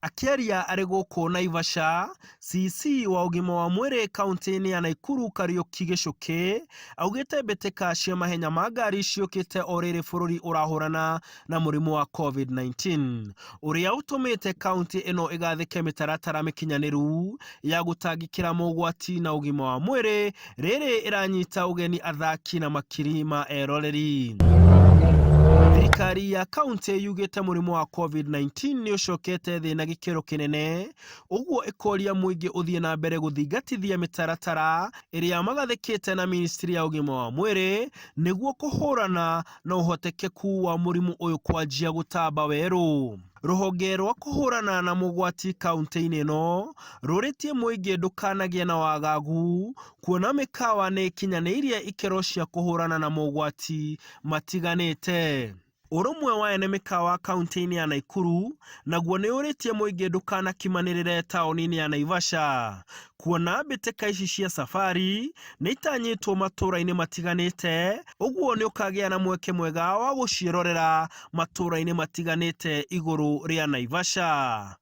Akiaria arĩ gũkũ Naivasha, CC wa ũgima wa mwĩrĩ kaunti-inĩ ya Nakuru Kariuki Gichuki augĩte mbĩtĩka cia mahenya ma ngari ciũkĩte o rĩrĩ bũrũri ũrahũrana na mũrimũ wa COVID-19 ũrĩa ũtũmĩte kaunti ĩno ĩgathĩke mĩtaratara mĩkinyanĩru ya gũtangĩkĩra mogwati na ũgima wa mwĩrĩ rĩrĩ ĩranyita ũgeni athaki na makiri ma eroreri. Thirikari ya kaunti yugĩte mũrimũ wa COVID-19 nĩ ũcokete thĩ na gĩkĩro kĩnene, ũguo ĩkoria mũingĩ ũthiĩ na mbere gũthingatithia mĩtaratara ĩrĩa magathĩkĩte na ministry ya ũgima wa mwĩrĩ nĩguo kũhũrana na ũhotekeku wa mũrimũ ũyũ kwanjia gũtamba werũ. Rũhonge rwa kũhũrana na mogwati kaunti-inĩ ĩno rũrĩtie mũingĩ ndũkanagĩe na wagagu kuona mĩkawa nĩ ikinyanĩirie ikĩro cia kũhũrana na mogwati matiganĩte. Ũrũmwe wa ene mĩkawa kaunti-inĩ ya Nakuru naguo nĩ ũrĩtie mũingĩ ndũkanakimanĩrĩre taũni-inĩ ya Naivasha kuona mbĩtĩka ici cia safari nĩ itanyĩtwo matũũra-inĩ matiganĩte, ũguo nĩ ũkagĩa na mweke mwega wa gũciĩrorera matũũra-inĩ matiganĩte igũrũ rĩa Naivasha.